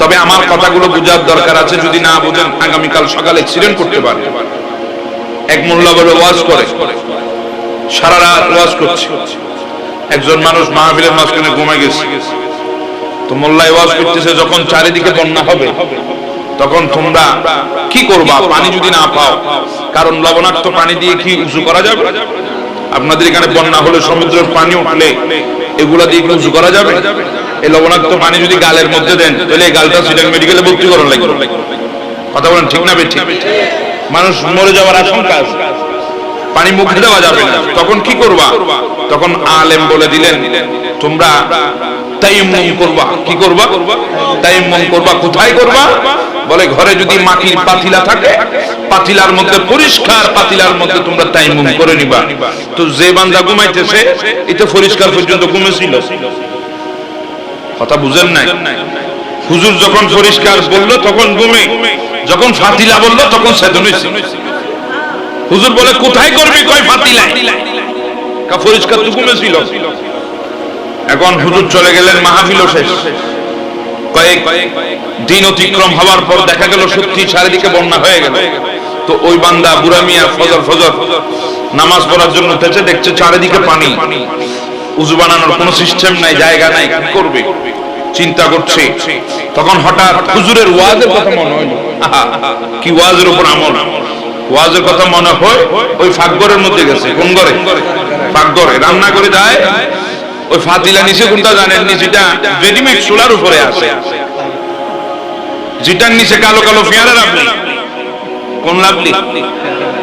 তবে আমার কথাগুলো বোঝার দরকার আছে, যদি না বোঝেন আগামীকাল সকালে অ্যাক্সিডেন্ট করতে পারে। এক মোল্লা বলে ওয়াজ করে, সারা রাত ওয়াজ করছে, একজন মানুষ মাহফিলের মাঝখানে ঘুমায় গেছে। তো মোল্লায় ওয়াজ করতেছে, যখন চারিদিকে বন্যা হবে তখন তোমরা কি করবা পানি যদি না পাও? কারণ লবণাক্ত পানি দিয়ে কি উঁচু করা যাবে? আপনাদের এখানে বন্যা হলে সমুদ্রের পানি উঠলে এগুলা দিয়ে কি উঁচু করা যাবে? এই লবণাক্ত পানি যদি গালের মধ্যে দেন তাহলে এই গালটা সিটাং মেডিকেলে ভর্তি করা লাগবে। কথা বলেন ঠিক না বেঠিক? মানুষ মরে যাওয়ার আশঙ্কা আছে, পানি মুখে দেওয়া যাবে না। তখন কি করবা? তখন আলেম বলে দিলেন, তোমরা তায়াম্মুম করবা। কি করবা? তায়াম্মুম করবা। কোথায় করবা? বলে ঘরে যদি মাটির পাতিলা থাকে, পাতিলার মধ্যে পরিষ্কার পাতিলার মধ্যে তোমরা তায়াম্মুম করে নিবা। তো যে বান্দা ঘুমাইতেছে এটা পরিষ্কার পর্যন্ত ঘুমেছিল, কথা বুঝেন নাই? হুজুর যখন পরিষ্কার বললো তখন ঘুমে, যখন ফাতিলা বললো তখন সেদন হইছে। হুজুর বলে কোথায় করবি? কয় ফাতিলায়। পরিষ্কার তো ঘুমেছিল। এখন হুজুর চলে গেলেন, মাহফিল শেষ। কয়েক দিন অতিক্রম হওয়ার পর দেখা গেল সত্যি চারিদিকে বন্যা হয়ে গেল। তো ওই বান্দা বুড়া মিয়া ফজর নামাজ পড়ার জন্য উঠেছে, দেখছে চারিদিকে পানি, উযু বানানোর কোনো সিস্টেম নাই, জায়গা নাই, কি করবে চিন্তা করছে। তখন হঠাৎ হুজুরের ওয়াজের কথা মনে হইল। কি ওয়াজের উপর আমল, ওয়াজের কথা মনে হয়। ওই ফাঁকঘরের মধ্যে গেছে। কোন ঘরে? ফাঁকঘরে রান্না করে যায়। ওই ফাতিলা নিচে কোনটা জানেন? যেটা রেডিমেড চুলার উপরে আছে, যেটার নিচে কালো কালো ফিয়ারা লাভলি। কোন লাভলি?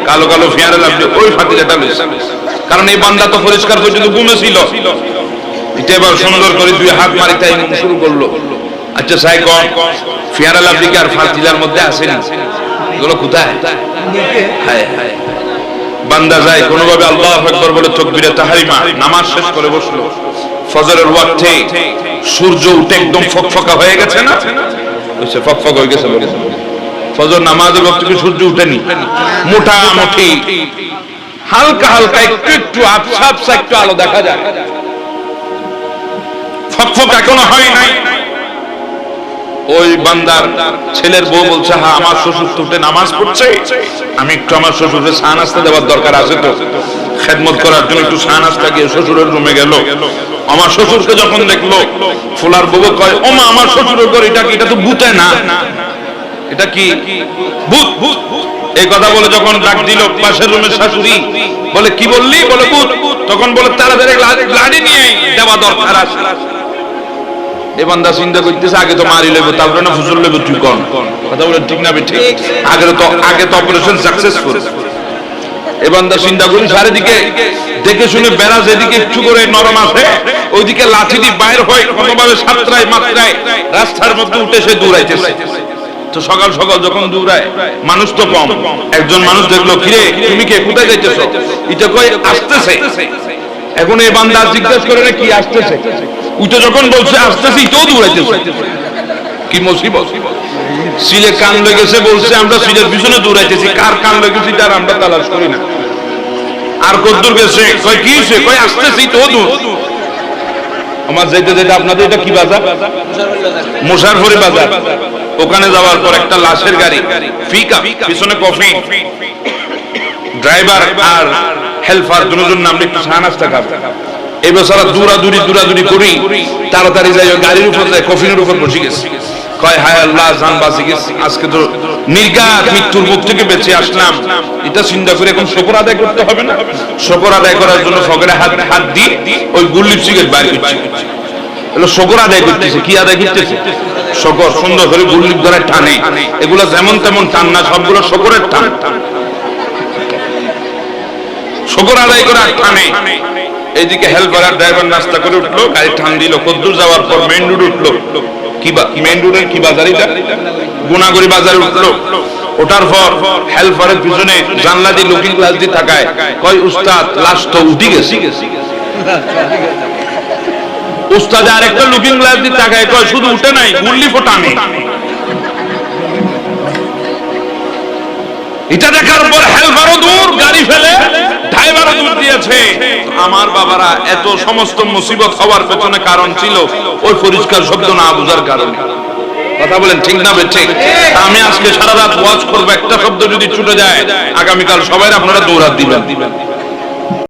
কালো কালো ফিয়ারা লাভলি। ওই ফাতিলাটা লইছে। কারণ এই বান্দা তো পরিষ্কার পর্যন্ত ঘুমেছিল। এটা এবার সুন্দর করে দুই হাত মারি তাই শুরু করলো। আচ্ছা সাই কোন ফিয়ারা লাভলি কি আর ফাতিলার মধ্যে আছে না? এগুলো কোথায়? বান্দা যায় কোনোভাবে আল্লাহু আকবার বলে তাকবীরে তাহরিমা নামাজ শেষ করে বসলো। ফজরের ওয়াক্তে সূর্য উঠে একদম ফকফকা হয়ে গেছে না? ওইসে ফকফক হয়ে গেছে বলে ফজর নামাজের ওয়াক্তে কি সূর্য উঠেনি? মোটামুটি হালকা হালকা একটু একটু আবছা আবছা একটু আলো দেখা যায়, ফকফক এখনো হয় নাই। ওই বান্দার ছেলের বউ বলছে, হ্যাঁ আমার শ্বশুর তো উঠে নামাজ পড়ছে, আমি একটু আমার শ্বশুরকে চা নাস্তা দেওয়ার দরকার আছে, তো খেদমত করার জন্য একটু চা নাস্তা গিয়ে শ্বশুরের রুমে গেল। আমার শ্বশুরকে যখন দেখলো, ফুলার বউ কয়, ও মা আমার শ্বশুরের ঘর এটা কি? এটা তো ভূতে না, এটা কি ভূত? এই কথা বলে যখন ডাক দিল পাশের রুমের শাশুড়ি, বলে কি বললি? বলে ভূত। তখন বলে তাড়াতাড়ি লাঠি নিয়ে দেওয়া দরকার আছে। এই বান্দা চিন্তা করতেছে, আগে তো মারি লইব, তারপরে না ফুসুল লইব। তুই কোন কথা বলে ঠিক না বেঠিক? আগে তো অপারেশন সাকসেসফুল। এই বান্দা চিন্তা করি চারিদিকে দেখে শুনে বেড়া যেদিকে একটু করে নরম আছে ওইদিকে লাঠি দিয়ে বাইর হয় কোনোভাবে সাতটায় মাত্রায় রাস্তার মধ্যে উঠে সে দৌড়াইতেছে। তো সকাল সকাল যখন দৌড়ায়, মানুষ তো কম, একজন মানুষ দেখলো, কিরে তুমি কে, কোথায় যাইতেছ? এটা কই আসতেছে। এখন এই বান্দা জিজ্ঞাসা করে, কি আসতেছে? উঠে যখন বলছে আসতেছি, তো দৌড়াইতেছে। কি মুসিবত! সিলে কান লেগেছে, বলছে আমরা সিলের পিছনে দৌড়াইতেছি। কার কান লেগেছে তার আমরা তালাশ করি না। আর কদ্দুর গেছে? কয় কি হইছে? কয় আসতেছি তো দূর। আমার যেতে যেতে আপনাদের এটা কি বাজার? মুশারফরি বাজার। ওখানে যাওয়ার পর একটা লাশের গাড়ি, ফিকা, পিছনে কফি, ড্রাইভার আর হেল্পার দুজন নামলে একটু চা নাস্তা খাবে। এই বছর দূরাদূরি করি, তাড়াতাড়ি যাই গাড়ির উপর যায়, কফিনের উপর বসে গেছে। কয় হায় আল্লাহ, জান বাঁচি গেছে, আজকে তো নির্ঘাত মৃত্যুর মুখ থেকে বেঁচে আসলাম। এটা চিন্তা করে এখন শুকর আদায় করতে হবে না? শুকর আদায় করার জন্য ফকরে হাত দিয়ে ওই গুল্লিপ সিগারেট বাইর করছে। শুকর আদায় করতেছে। কি আদায় করতেছে? শুকর। সুন্দর করে গুল্লিপ ধরে টানে। এগুলো যেমন তেমন টান না, সবগুলো শুকরের টান। শুকর আদায় করে টানে। এইদিকে হেল্পার আর ড্রাইভার নাস্তা করে উঠলো, গাড়ি টান দিল। কদ্দূর যাওয়ার পর মেইন রোড উঠলো। মেইন রোডের কি বাজার এটা? গুনাগড়ি বাজারে উঠলো। ওঠার পর হেল্পারের পিছনে জানলা দিয়ে লুকিং গ্লাস দিয়ে তাকায়, কয় উস্তাদ লাশ তো উঠে গেছে। উস্তাদ আরেকটা লুকিং গ্লাস দিয়ে তাকায়, কয় শুধু উঠে নাই, গুল্লি ফোটানে। এটা দেখার পর হেল্পারও দূর, গাড়ি ফেলে ড্রাইভারও দূর দিয়েছে। আমার বাবারা, এত সমস্ত মুসিবত হওয়ার পেছনে কারণ ছিল ওই পরিষ্কার শব্দ না বুঝার কারণে। কথা বলেন ঠিক না ঠিক? আমি আজকে সারা রাত ওয়াজ করবো, একটা শব্দ যদি ছুটে যায় আগামীকাল সবাই আপনারা দৌড়াত দিবেন।